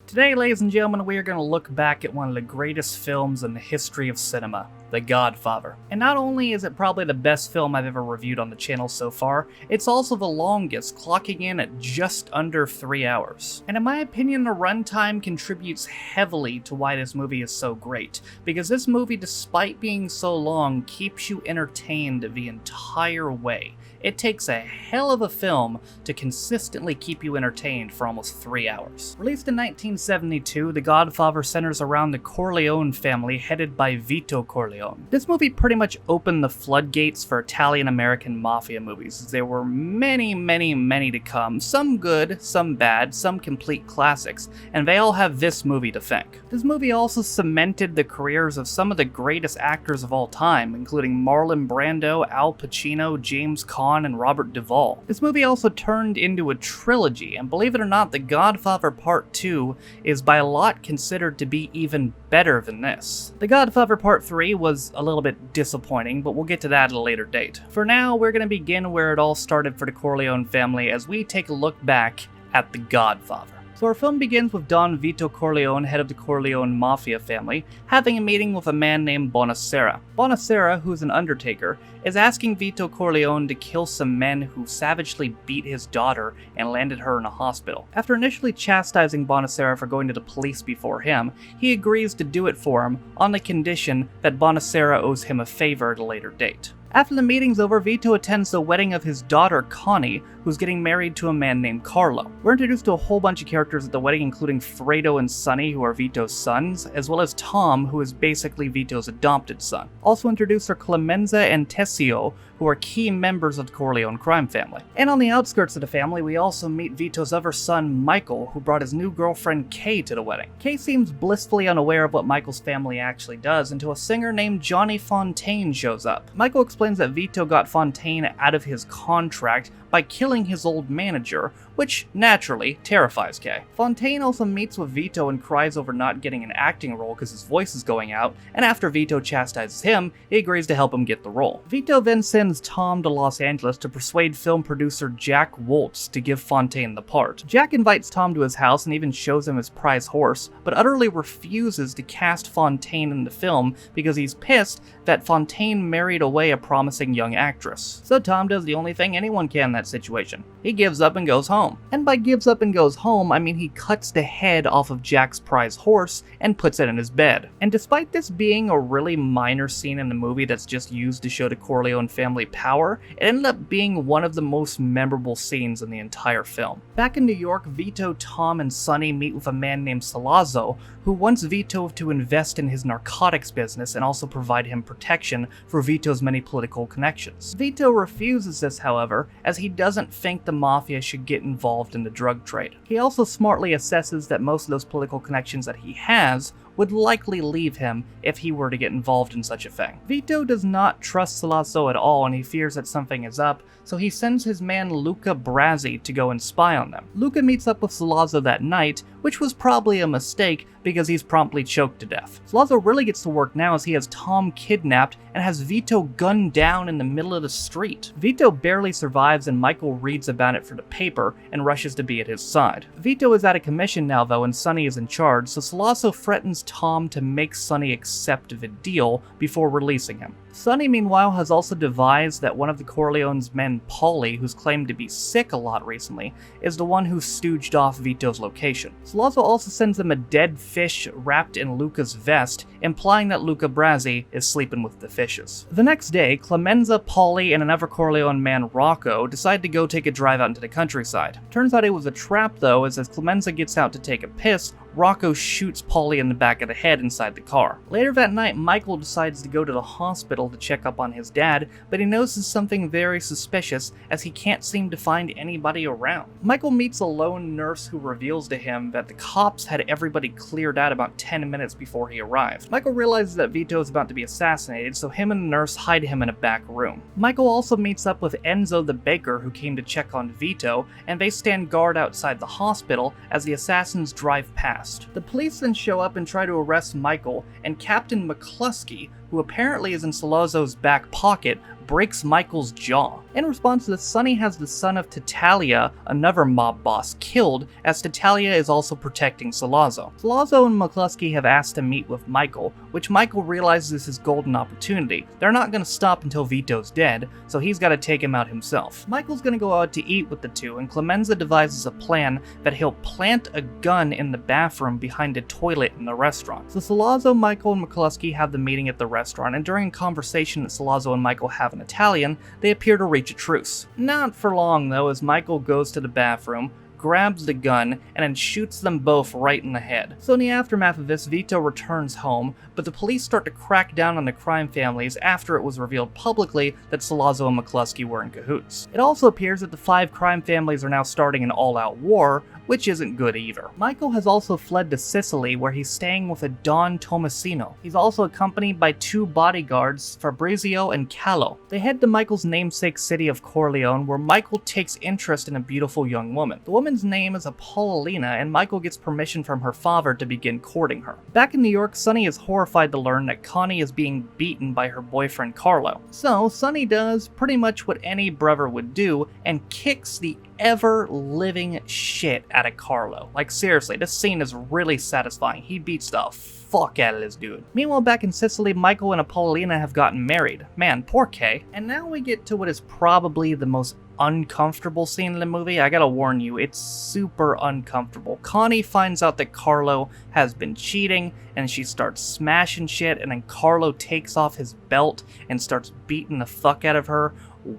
Today, ladies and gentlemen, we are going to look back at one of the greatest films in the history of cinema, The Godfather. And not only is it probably the best film I've ever reviewed on the channel so far, it's also the longest, clocking in at just under 3 hours. And in my opinion, the runtime contributes heavily to why this movie is so great, because this movie, despite being so long, keeps you entertained the entire way. It takes a hell of a film to consistently keep you entertained for almost 3 hours. Released in 1972, The Godfather centers around the Corleone family headed by Vito Corleone. This movie pretty much opened the floodgates for Italian-American mafia movies, as there were many to come, some good, some bad, some complete classics, and they all have this movie to thank. This movie also cemented the careers of some of the greatest actors of all time, including Marlon Brando, Al Pacino, James Caan, and Robert Duvall. This movie also turned into a trilogy, and believe it or not, The Godfather Part 2 is by a lot considered to be even better than this. The Godfather Part 3 was a little bit disappointing, but we'll get to that at a later date. For now, we're going to begin where it all started for the Corleone family as we take a look back at The Godfather. So our film begins with Don Vito Corleone, head of the Corleone Mafia family, having a meeting with a man named Bonacera. Bonacera, who's an undertaker, is asking Vito Corleone to kill some men who savagely beat his daughter and landed her in a hospital. After initially chastising Bonacera for going to the police before him, he agrees to do it for him on the condition that Bonacera owes him a favor at a later date. After the meeting's over, Vito attends the wedding of his daughter Connie, who's getting married to a man named Carlo. We're introduced to a whole bunch of characters at the wedding, including Fredo and Sonny, who are Vito's sons, as well as Tom, who is basically Vito's adopted son. Also introduced are Clemenza and Tessio, who are key members of the Corleone crime family. And on the outskirts of the family, we also meet Vito's other son, Michael, who brought his new girlfriend Kay to the wedding. Kay seems blissfully unaware of what Michael's family actually does until a singer named Johnny Fontaine shows up. Michael explains that Vito got Fontaine out of his contract by killing his old manager, which naturally terrifies Kay. Fontaine also meets with Vito and cries over not getting an acting role because his voice is going out, and after Vito chastises him, he agrees to help him get the role. Vito then sends Tom to Los Angeles to persuade film producer Jack Woltz to give Fontaine the part. Jack invites Tom to his house and even shows him his prize horse, but utterly refuses to cast Fontaine in the film because he's pissed that Fontaine married away a promising young actress. So Tom does the only thing anyone can in that situation. He gives up and goes home. And by gives up and goes home, I mean he cuts the head off of Jack's prize horse and puts it in his bed. And despite this being a really minor scene in the movie that's just used to show the Corleone family power, it ended up being one of the most memorable scenes in the entire film. Back in New York, Vito, Tom, and Sonny meet with a man named Salazzo, who wants Vito to invest in his narcotics business and also provide him protection for Vito's many political connections. Vito refuses this, however, as he doesn't think the mafia should get involved in the drug trade. He also smartly assesses that most of those political connections that he has would likely leave him if he were to get involved in such a thing. Vito does not trust Salazzo at all, and he fears that something is up, so he sends his man Luca Brasi to go and spy on them. Luca meets up with Salazzo that night, which was probably a mistake because he's promptly choked to death. Salazzo really gets to work now as he has Tom kidnapped and has Vito gunned down in the middle of the street. Vito barely survives and Michael reads about it for the paper and rushes to be at his side. Vito is out of commission now though and Sonny is in charge, so Salazzo threatens Tom to make Sonny accept the deal before releasing him. Sonny, meanwhile, has also devised that one of the Corleone's men, Paulie, who's claimed to be sick a lot recently, is the one who stooged off Vito's location. Salazzo also sends them a dead fish wrapped in Luca's vest, implying that Luca Brasi is sleeping with the fishes. The next day, Clemenza, Paulie, and another Corleone man, Rocco, decide to go take a drive out into the countryside. Turns out it was a trap though, as Clemenza gets out to take a piss, Rocco shoots Paulie in the back of the head inside the car. Later that night, Michael decides to go to the hospital to check up on his dad, but he notices something very suspicious as he can't seem to find anybody around. Michael meets a lone nurse who reveals to him that the cops had everybody cleared out about 10 minutes before he arrived. Michael realizes that Vito is about to be assassinated, so him and the nurse hide him in a back room. Michael also meets up with Enzo the baker who came to check on Vito, and they stand guard outside the hospital as the assassins drive past. The police then show up and try to arrest Michael, and Captain McCluskey, who apparently is in Sollozzo's back pocket, breaks Michael's jaw. In response to this, Sonny has the son of Titalia, another mob boss, killed, as Titalia is also protecting Sollozzo. Sollozzo and McCluskey have asked to meet with Michael, which Michael realizes is his golden opportunity. They're not going to stop until Vito's dead, so he's got to take him out himself. Michael's going to go out to eat with the two, and Clemenza devises a plan that he'll plant a gun in the bathroom behind a toilet in the restaurant. So Sollozzo, Michael, and McCluskey have the meeting at the restaurant, and during a conversation that Sollozzo and Michael have in Italian, they appear to reach a truce. Not for long though, as Michael goes to the bathroom, grabs the gun, and then shoots them both right in the head. So in the aftermath of this, Vito returns home, but the police start to crack down on the crime families after it was revealed publicly that Sollozzo and McCluskey were in cahoots. It also appears that the 5 crime families are now starting an all-out war, which isn't good either. Michael has also fled to Sicily, where he's staying with a Don Tomasino. He's also accompanied by 2 bodyguards, Fabrizio and Callo. They head to Michael's namesake city of Corleone, where Michael takes interest in a beautiful young woman. The woman's name is Apollina, and Michael gets permission from her father to begin courting her. Back in New York, Sonny is horrified to learn that Connie is being beaten by her boyfriend Carlo. So Sonny does pretty much what any brother would do and kicks the ever-living shit out of Carlo. Like seriously, this scene is really satisfying. He beats the fuck out of this dude. Meanwhile, back in Sicily, Michael and Apollina have gotten married. Man, poor Kay. And now we get to what is probably the most uncomfortable scene in the movie. I gotta warn you, it's super uncomfortable. Connie finds out that Carlo has been cheating, and she starts smashing shit, and then Carlo takes off his belt and starts beating the fuck out of her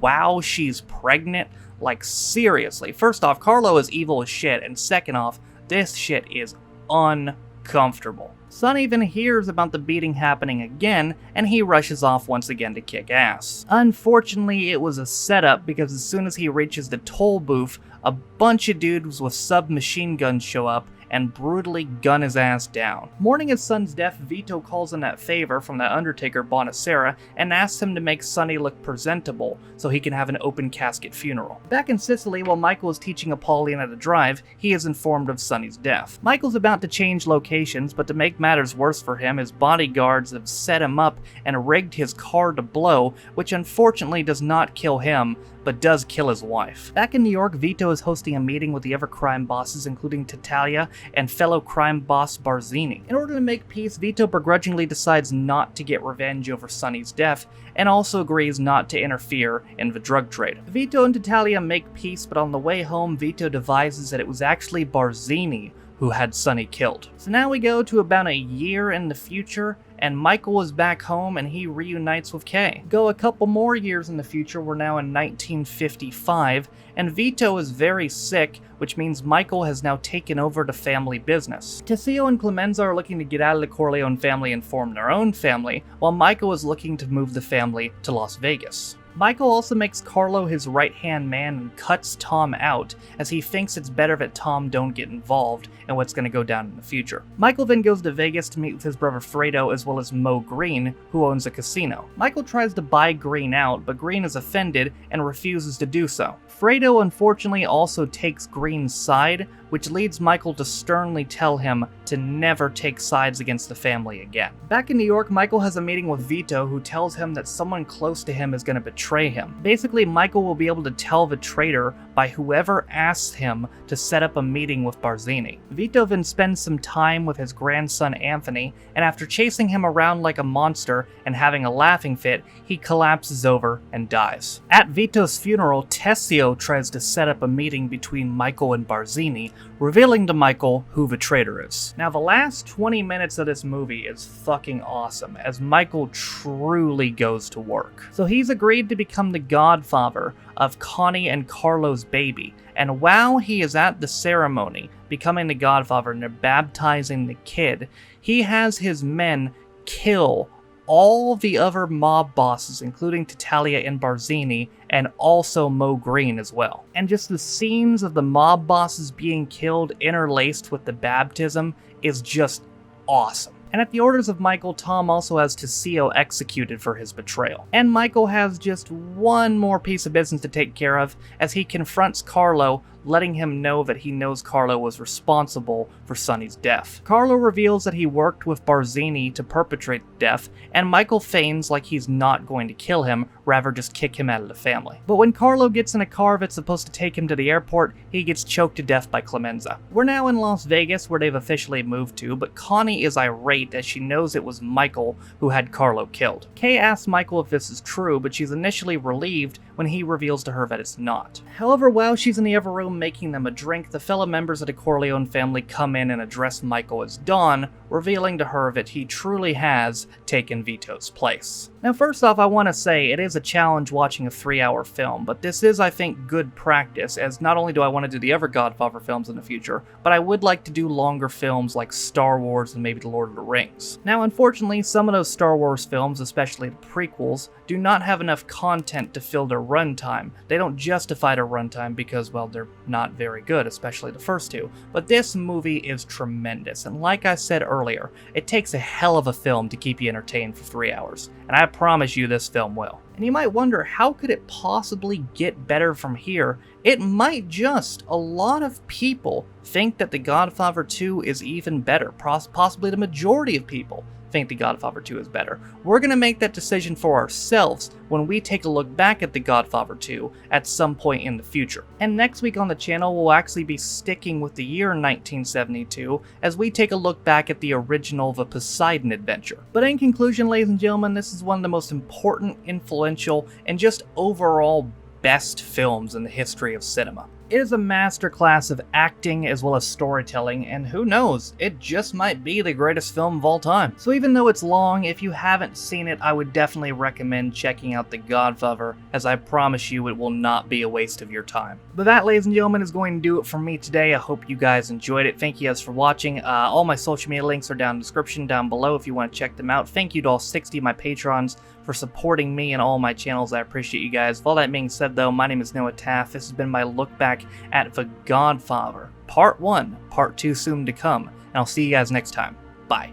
while she's pregnant. Like, seriously. First off, Carlo is evil as shit, and second off, this shit is uncomfortable. Sonny even hears about the beating happening again, and he rushes off once again to kick ass. Unfortunately, it was a setup, because as soon as he reaches the toll booth, a bunch of dudes with submachine guns show up and brutally gun his ass down. Mourning his son's death, Vito calls in that favor from the Undertaker Bonacera and asks him to make Sonny look presentable so he can have an open casket funeral. Back in Sicily, while Michael is teaching Apollina to drive, he is informed of Sonny's death. Michael's about to change locations, but to make matters worse for him, his bodyguards have set him up and rigged his car to blow, which unfortunately does not kill him, but does kill his wife. Back in New York, Vito is hosting a meeting with the other crime bosses, including Titalia and fellow crime boss Barzini. In order to make peace, Vito begrudgingly decides not to get revenge over Sonny's death, and also agrees not to interfere in the drug trade. Vito and Titalia make peace, but on the way home, Vito devises that it was actually Barzini who had Sonny killed. So now we go to about a year in the future, and Michael is back home and he reunites with Kay. Go a couple more years in the future, we're now in 1955, and Vito is very sick, which means Michael has now taken over the family business. Tessio and Clemenza are looking to get out of the Corleone family and form their own family, while Michael is looking to move the family to Las Vegas. Michael also makes Carlo his right-hand man and cuts Tom out, as he thinks it's better that Tom don't get involved in what's going to go down in the future. Michael then goes to Vegas to meet with his brother Fredo as well as Mo Green, who owns a casino. Michael tries to buy Green out, but Green is offended and refuses to do so. Fredo unfortunately also takes Green's side, which leads Michael to sternly tell him to never take sides against the family again. Back in New York, Michael has a meeting with Vito, who tells him that someone close to him is going to betray him. Basically, Michael will be able to tell the traitor by whoever asks him to set up a meeting with Barzini. Vito then spends some time with his grandson Anthony, and after chasing him around like a monster and having a laughing fit, he collapses over and dies. At Vito's funeral, Tessio tries to set up a meeting between Michael and Barzini, revealing to Michael who the traitor is. Now, the last 20 minutes of this movie is fucking awesome, as Michael truly goes to work. So he's agreed to become the godfather of Connie and Carlo's baby, and while he is at the ceremony, becoming the godfather and they're baptizing the kid, he has his men kill all the other mob bosses, including Titalia and Barzini, and also Mo Green as well. And just the scenes of the mob bosses being killed interlaced with the baptism is just awesome. And at the orders of Michael, Tom also has Tessio executed for his betrayal. And Michael has just one more piece of business to take care of as he confronts Carlo, letting him know that he knows Carlo was responsible for Sonny's death. Carlo reveals that he worked with Barzini to perpetrate the death, and Michael feigns like he's not going to kill him, rather just kick him out of the family. But when Carlo gets in a car that's supposed to take him to the airport, he gets choked to death by Clemenza. We're now in Las Vegas, where they've officially moved to, but Connie is irate as she knows it was Michael who had Carlo killed. Kay asks Michael if this is true, but she's initially relieved when he reveals to her that it's not. However, while she's in the other room making them a drink, the fellow members of the Corleone family come in and address Michael as Don, revealing to her that he truly has taken Vito's place. Now, first off, I want to say it is a challenge watching a 3-hour film, but this is, I think, good practice, as not only do I want to do the other Godfather films in the future, but I would like to do longer films like Star Wars and maybe The Lord of the Rings. Now, unfortunately, some of those Star Wars films, especially the prequels, do not have enough content to fill their runtime. They don't justify their runtime because, well, they're not very good, especially the first two. But this movie is tremendous, and like I said earlier, it takes a hell of a film to keep you entertained for 3 hours, and I promise you this film will. And you might wonder, how could it possibly get better from here? It might just. A lot of people think that The Godfather 2 is even better. Possibly the majority of people think The Godfather 2 is better. We're going to make that decision for ourselves when we take a look back at The Godfather 2 at some point in the future. And next week on the channel, we'll actually be sticking with the year 1972 as we take a look back at the original The Poseidon Adventure. But in conclusion, ladies and gentlemen, this is one of the most important, influential, and just overall best films in the history of cinema. It is a masterclass of acting as well as storytelling, and who knows, it just might be the greatest film of all time. So even though it's long, if you haven't seen it, I would definitely recommend checking out The Godfather, as I promise you it will not be a waste of your time. But that, ladies and gentlemen, is going to do it for me today. I hope you guys enjoyed it. Thank you guys for watching. All my social media links are down in the description down below if you want to check them out. Thank you to all 60 of my patrons for supporting me and all my channels. I appreciate you guys. With all that being said, though, my name is Noah Taft. This has been my look back at The Godfather, Part 1, Part 2 soon to come, and I'll see you guys next time. Bye.